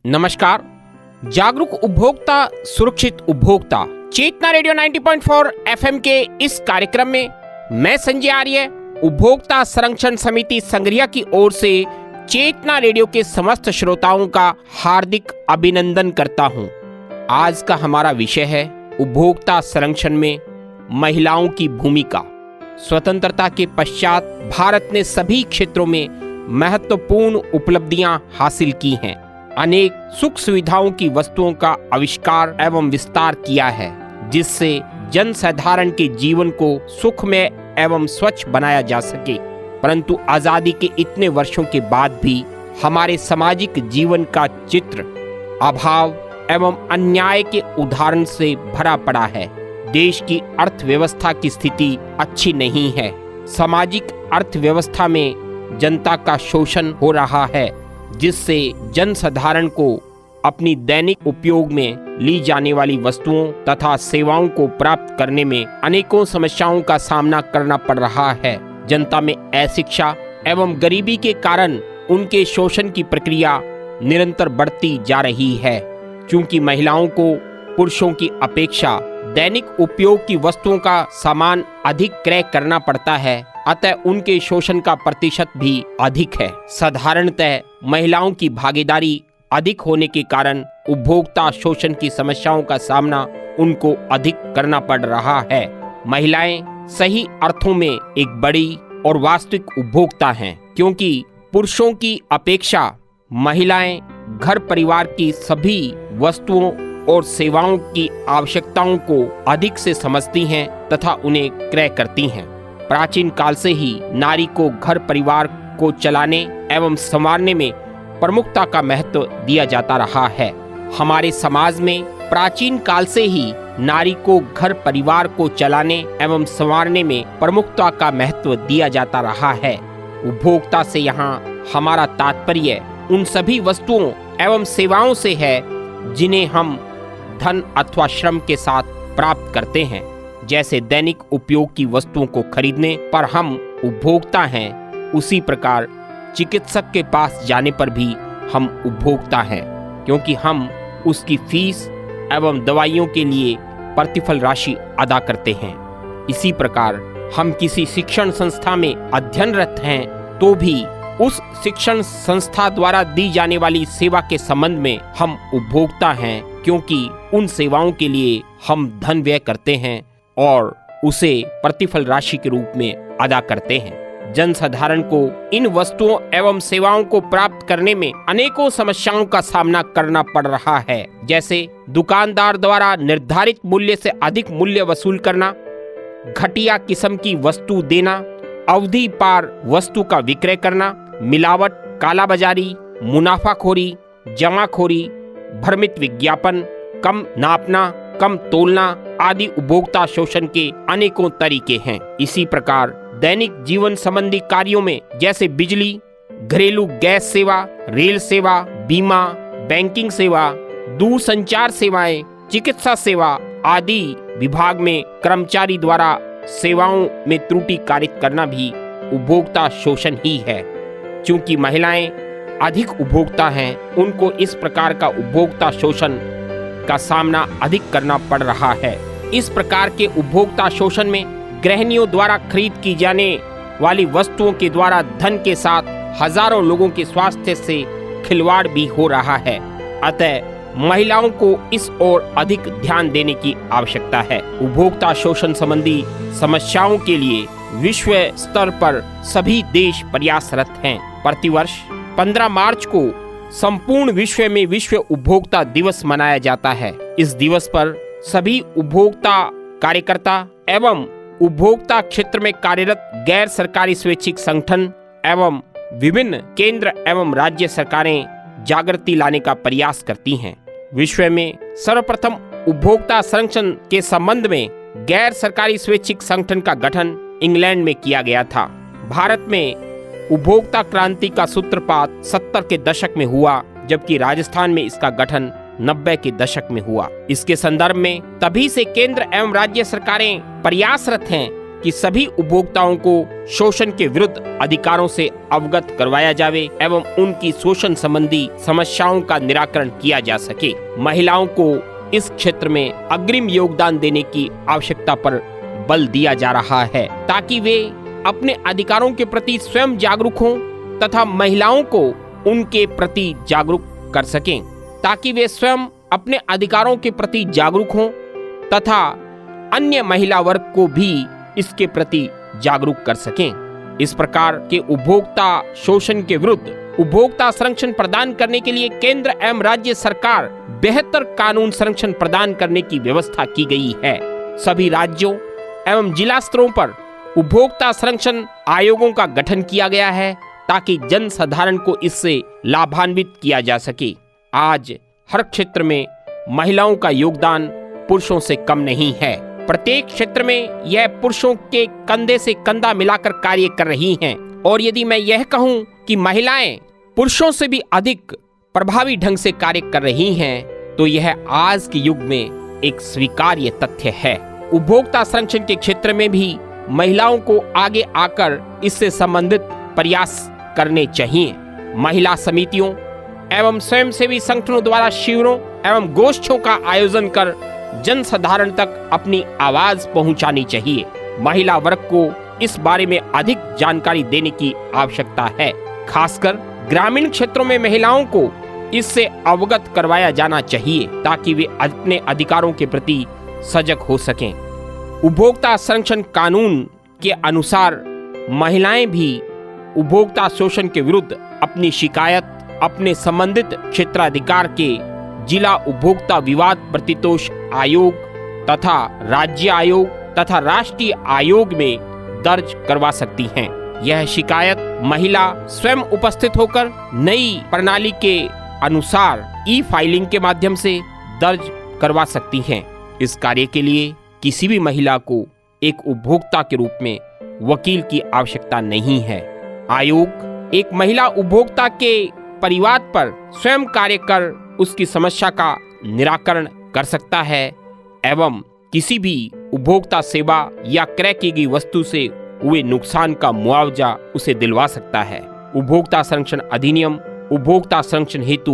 नमस्कार। जागरूक उपभोक्ता सुरक्षित उपभोक्ता चेतना रेडियो 90.4 एफएम के इस कार्यक्रम में मैं संजय आर्य उपभोक्ता संरक्षण समिति संग्रिया की ओर से चेतना रेडियो के समस्त श्रोताओं का हार्दिक अभिनंदन करता हूं। आज का हमारा विषय है उपभोक्ता संरक्षण में महिलाओं की भूमिका। स्वतंत्रता के पश्चात भारत ने सभी क्षेत्रों में महत्वपूर्ण उपलब्धियां हासिल की हैं। अनेक सुख सुविधाओं की वस्तुओं का आविष्कार एवं विस्तार किया है, जिससे जनसाधारण के जीवन को सुखमय एवं स्वच्छ बनाया जा सके। परंतु आजादी के इतने वर्षों के बाद भी हमारे सामाजिक जीवन का चित्र अभाव एवं अन्याय के उदाहरण से भरा पड़ा है। देश की अर्थव्यवस्था की स्थिति अच्छी नहीं है। सामाजिक अर्थव्यवस्था में जनता का शोषण हो रहा है, जिससे जनसाधारण को अपनी दैनिक उपयोग में ली जाने वाली वस्तुओं तथा सेवाओं को प्राप्त करने में अनेकों समस्याओं का सामना करना पड़ रहा है। जनता में अशिक्षा एवं गरीबी के कारण उनके शोषण की प्रक्रिया निरंतर बढ़ती जा रही है। क्योंकि महिलाओं को पुरुषों की अपेक्षा दैनिक उपयोग की वस्तुओं का सामान अधिक क्रय करना पड़ता है, अतः उनके शोषण का प्रतिशत भी अधिक है। साधारणतः महिलाओं की भागीदारी अधिक होने के कारण उपभोक्ता शोषण की समस्याओं का सामना उनको अधिक करना पड़ रहा है। महिलाएं सही अर्थों में एक बड़ी और वास्तविक उपभोक्ता हैं, क्योंकि पुरुषों की अपेक्षा महिलाएं घर परिवार की सभी वस्तुओं और सेवाओं की आवश्यकताओं को अधिक से समझती हैं तथा उन्हें क्रय करती हैं। प्राचीन काल से ही नारी को घर परिवार को चलाने एवं संवारने में प्रमुखता का महत्व दिया जाता रहा है। हमारे समाज में प्राचीन काल से ही नारी को घर परिवार को चलाने एवं संवारने में प्रमुखता का महत्व दिया जाता रहा है। उपभोक्ता से यहाँ हमारा तात्पर्य उन सभी वस्तुओं एवं सेवाओं से है जिन्हें हम धन अथवा श्रम के साथ प्राप्त करते हैं। जैसे दैनिक उपयोग की वस्तुओं को खरीदने पर हम उपभोक्ता हैं, उसी प्रकार चिकित्सक के पास जाने पर भी हम उपभोक्ता हैं, क्योंकि हम उसकी फीस एवं दवाइयों के लिए प्रतिफल राशि अदा करते हैं। इसी प्रकार हम किसी शिक्षण संस्था में अध्ययनरत हैं तो भी उस शिक्षण संस्था द्वारा दी जाने वाली सेवा के संबंध में हम उपभोक्ता हैं, क्योंकि उन सेवाओं के लिए हम धन व्यय करते हैं और उसे प्रतिफल राशि के रूप में अदा करते हैं। जनसाधारण को इन वस्तुओं एवं सेवाओं को प्राप्त करने में अनेकों समस्याओं का सामना करना पड़ रहा है, जैसे दुकानदार द्वारा निर्धारित मूल्य से अधिक मूल्य वसूल करना, घटिया किस्म की वस्तु देना, अवधि पार वस्तु का विक्रय करना, मिलावट, कालाबाजारी, मुनाफाखोरी, जमाखोरी, भ्रमित विज्ञापन, कम नापना, कम तोलना आदि उपभोक्ता शोषण के अनेकों तरीके हैं। इसी प्रकार दैनिक जीवन संबंधी कार्यों में जैसे बिजली, घरेलू गैस सेवा, रेल सेवा, बीमा, बैंकिंग सेवा, दूरसंचार सेवाएं, चिकित्सा सेवा आदि विभाग में कर्मचारी द्वारा सेवाओं में त्रुटि कारित करना भी उपभोक्ता शोषण ही है। क्योंकि महिलाएं अधिक उपभोक्ता हैं, उनको इस प्रकार का उपभोक्ता शोषण का सामना अधिक करना पड़ रहा है। इस प्रकार के उपभोक्ता शोषण में गृहिणियों द्वारा खरीद की जाने वाली वस्तुओं के द्वारा धन के साथ हजारों लोगों के स्वास्थ्य से खिलवाड़ भी हो रहा है। अतः महिलाओं को इस ओर अधिक ध्यान देने की आवश्यकता है। उपभोक्ता शोषण संबंधी समस्याओं के लिए विश्व स्तर पर सभी देश प्रयासरत हैं। प्रतिवर्ष 15 मार्च को संपूर्ण विश्व में विश्व उपभोक्ता दिवस मनाया जाता है। इस दिवस पर सभी उपभोक्ता कार्यकर्ता एवं उपभोक्ता क्षेत्र में कार्यरत गैर सरकारी स्वैच्छिक संगठन एवं विभिन्न केंद्र एवं राज्य सरकारें जागृति लाने का प्रयास करती हैं। विश्व में सर्वप्रथम उपभोक्ता संरक्षण के संबंध में गैर सरकारी स्वैच्छिक संगठन का गठन इंग्लैंड में किया गया था। भारत में उपभोक्ता क्रांति का सूत्रपात 70 के दशक में हुआ, जबकि राजस्थान में इसका गठन 90 के दशक में हुआ। इसके संदर्भ में तभी से केंद्र एवं राज्य सरकारें प्रयासरत हैं कि सभी उपभोक्ताओं को शोषण के विरुद्ध अधिकारों से अवगत करवाया जावे एवं उनकी शोषण संबंधी समस्याओं का निराकरण किया जा सके। महिलाओं को इस क्षेत्र में अग्रिम योगदान देने की आवश्यकता पर बल दिया जा रहा है ताकि वे अपने अधिकारों के प्रति स्वयं जागरूक हों तथा महिलाओं को उनके प्रति जागरूक कर सकें, ताकि वे स्वयं अपने अधिकारों के प्रति जागरूक हों तथा अन्य महिला वर्ग को भी इसके प्रति जागरूक कर सकें। इस प्रकार के उपभोक्ता शोषण के विरुद्ध उपभोक्ता संरक्षण प्रदान करने के लिए केंद्र एवं राज्य सरकार बेहतर कानून संरक्षण प्रदान करने की व्यवस्था की गई है। सभी राज्यों एवं जिला स्तरों पर उपभोक्ता संरक्षण आयोगों का गठन किया गया है ताकि जन साधारण को इससे लाभान्वित किया जा सके। आज हर क्षेत्र में महिलाओं का योगदान पुरुषों से कम नहीं है। प्रत्येक क्षेत्र में यह पुरुषों के कंधे से कंधा मिलाकर कार्य कर रही हैं और यदि मैं यह कहूं कि महिलाएं पुरुषों से भी अधिक प्रभावी ढंग से कार्य कर रही हैं तो यह आज के युग में एक स्वीकार्य तथ्य है। उपभोक्ता संरक्षण के क्षेत्र में भी महिलाओं को आगे आकर इससे संबंधित प्रयास करने चाहिए। महिला समितियों एवं स्वयंसेवी संगठनों द्वारा शिविरों एवं गोष्ठियों का आयोजन कर जन साधारण तक अपनी आवाज पहुंचानी चाहिए। महिला वर्ग को इस बारे में अधिक जानकारी देने की आवश्यकता है। खासकर ग्रामीण क्षेत्रों में महिलाओं को इससे अवगत करवाया जाना चाहिए ताकि वे अपने अधिकारों के प्रति सजग हो सकें। उपभोक्ता संरक्षण कानून के अनुसार महिलाएं भी उपभोक्ता शोषण के विरुद्ध अपनी शिकायत अपने संबंधित क्षेत्राधिकार के जिला उपभोक्ता विवाद प्रतितोष आयोग तथा राज्य आयोग तथा राष्ट्रीय आयोग में दर्ज करवा सकती हैं। यह शिकायत महिला स्वयं उपस्थित होकर नई प्रणाली के अनुसार ई फाइलिंग के माध्यम से दर्ज करवा सकती हैं। इस कार्य के लिए किसी भी महिला को एक उपभोक्ता के रूप में वकील की आवश्यकता नहीं है। आयोग एक महिला उपभोक्ता के परिवाद पर स्वयं कार्य कर उसकी समस्या का निराकरण कर सकता है एवं किसी भी उपभोक्ता सेवा या क्रय की गई वस्तु से हुए नुकसान का मुआवजा उसे दिलवा सकता है। उपभोक्ता संरक्षण अधिनियम उपभोक्ता संरक्षण हेतु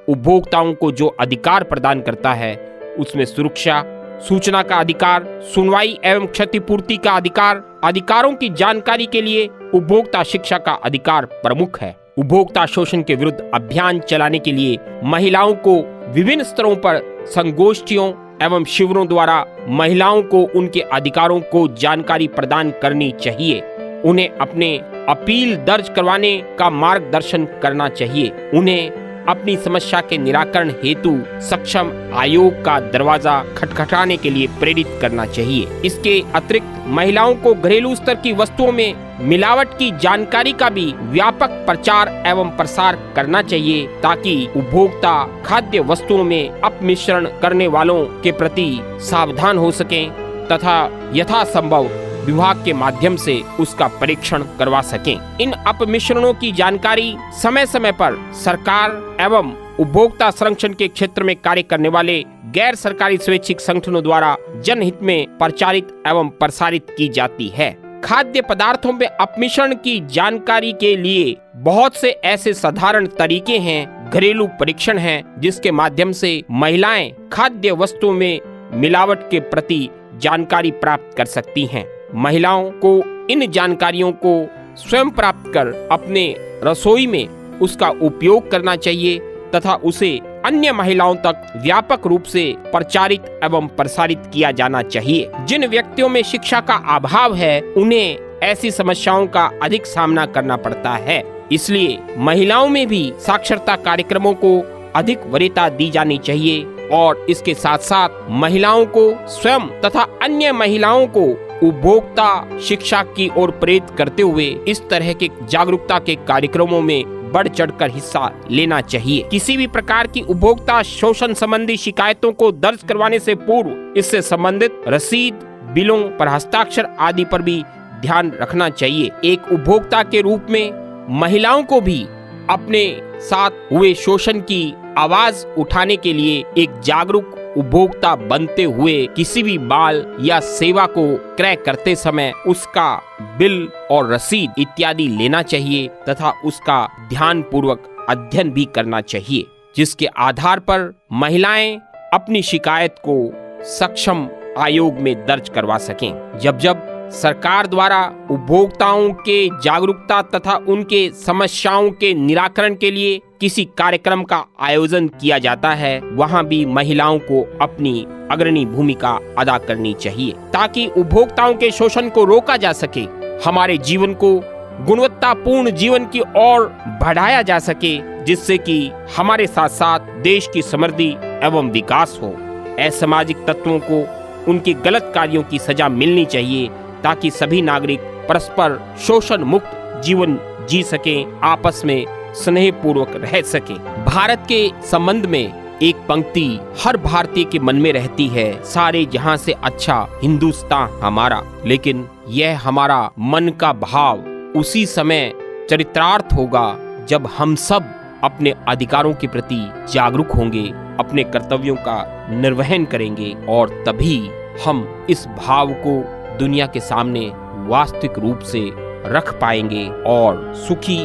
उपभोक्ताओं को जो अधिकार प्रदान करता है उसमें सुरक्षा, सूचना का अधिकार, सुनवाई एवं क्षतिपूर्ति का अधिकार, अधिकारों की जानकारी के लिए उपभोक्ता शिक्षा का अधिकार प्रमुख है। उपभोक्ता शोषण के विरुद्ध अभियान चलाने के लिए महिलाओं को विभिन्न स्तरों पर संगोष्ठियों एवं शिविरों द्वारा महिलाओं को उनके अधिकारों को जानकारी प्रदान करनी चाहिए। उन्हें अपने अपील दर्ज करवाने का मार्गदर्शन करना चाहिए। उन्हें अपनी समस्या के निराकरण हेतु सक्षम आयोग का दरवाजा खटखटाने के लिए प्रेरित करना चाहिए। इसके अतिरिक्त महिलाओं को घरेलू स्तर की वस्तुओं में मिलावट की जानकारी का भी व्यापक प्रचार एवं प्रसार करना चाहिए ताकि उपभोक्ता खाद्य वस्तुओं में अपमिश्रण करने वालों के प्रति सावधान हो सकें तथा यथासंभव विभाग के माध्यम से उसका परीक्षण करवा सकें। इन अपमिश्रणों की जानकारी समय समय पर सरकार एवं उपभोक्ता संरक्षण के क्षेत्र में कार्य करने वाले गैर सरकारी स्वैच्छिक संगठनों द्वारा जनहित में प्रचारित एवं प्रसारित की जाती है। खाद्य पदार्थों में अपमिश्रण की जानकारी के लिए बहुत से ऐसे साधारण तरीके हैं, घरेलू परीक्षण हैं, जिसके माध्यम से महिलाएं खाद्य वस्तुओं में मिलावट के प्रति जानकारी प्राप्त कर सकती हैं। महिलाओं को इन जानकारियों को स्वयं प्राप्त कर अपने रसोई में उसका उपयोग करना चाहिए तथा उसे अन्य महिलाओं तक व्यापक रूप से प्रचारित एवं प्रसारित किया जाना चाहिए। जिन व्यक्तियों में शिक्षा का अभाव है उन्हें ऐसी समस्याओं का अधिक सामना करना पड़ता है। इसलिए महिलाओं में भी साक्षरता कार्यक्रमों को अधिक वरीयता दी जानी चाहिए और इसके साथ साथ महिलाओं को स्वयं तथा अन्य महिलाओं को उपभोक्ता शिक्षा की ओर प्रेरित करते हुए इस तरह के जागरूकता के कार्यक्रमों में बढ़ चढ़कर हिस्सा लेना चाहिए। किसी भी प्रकार की उपभोक्ता शोषण संबंधी शिकायतों को दर्ज करवाने से पूर्व इससे संबंधित रसीद, बिलों पर हस्ताक्षर आदि पर भी ध्यान रखना चाहिए। एक उपभोक्ता के रूप में महिलाओं को भी अपने साथ हुए शोषण की आवाज उठाने के लिए एक जागरूक उपभोक्ता बनते हुए किसी भी माल या सेवा को क्रय करते समय उसका बिल और रसीद इत्यादि लेना चाहिए तथा उसका ध्यानपूर्वक अध्ययन भी करना चाहिए, जिसके आधार पर महिलाएं अपनी शिकायत को सक्षम आयोग में दर्ज करवा सकें। जब सरकार द्वारा उपभोक्ताओं के जागरूकता तथा उनके समस्याओं के निराकरण के लिए किसी कार्यक्रम का आयोजन किया जाता है, वहां भी महिलाओं को अपनी अग्रणी भूमिका अदा करनी चाहिए ताकि उपभोक्ताओं के शोषण को रोका जा सके, हमारे जीवन को गुणवत्तापूर्ण जीवन की ओर बढ़ाया जा सके, जिससे कि हमारे साथ साथ देश की समृद्धि एवं विकास हो। असामाजिक तत्वों को उनके गलत कार्यों की सजा मिलनी चाहिए ताकि सभी नागरिक परस्पर शोषण मुक्त जीवन जी सकें, आपस में स्नेहपूर्वक रह सकें। भारत के संबंध में एक पंक्ति हर भारतीय के मन में रहती है, सारे जहां से अच्छा हिंदुस्तान हमारा। लेकिन यह हमारा मन का भाव उसी समय चरितार्थ होगा जब हम सब अपने अधिकारों के प्रति जागरूक होंगे, अपने कर्तव्यों का निर्वहन करेंगे और तभी हम इस भाव को दुनिया के सामने वास्तविक रूप से रख पाएंगे और सुखी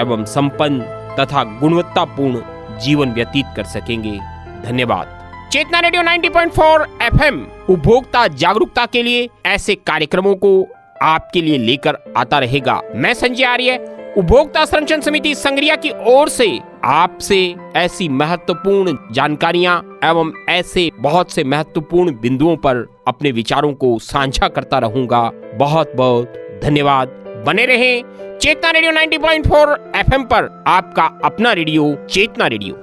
एवं संपन्न तथा गुणवत्तापूर्ण जीवन व्यतीत कर सकेंगे। धन्यवाद। चेतना रेडियो 90.4 FM उपभोक्ता जागरूकता के लिए ऐसे कार्यक्रमों को आपके लिए लेकर आता रहेगा। मैं संजय आर्य उपभोक्ता संरक्षण समिति संग्रिया की ओर से आपसे ऐसी महत्वपूर्ण जानकारियां एवं ऐसे बहुत से महत्वपूर्ण बिंदुओं पर अपने विचारों को साझा करता रहूंगा। बहुत बहुत धन्यवाद। बने रहें चेतना रेडियो 90.4 FM पर, आपका अपना रेडियो चेतना रेडियो।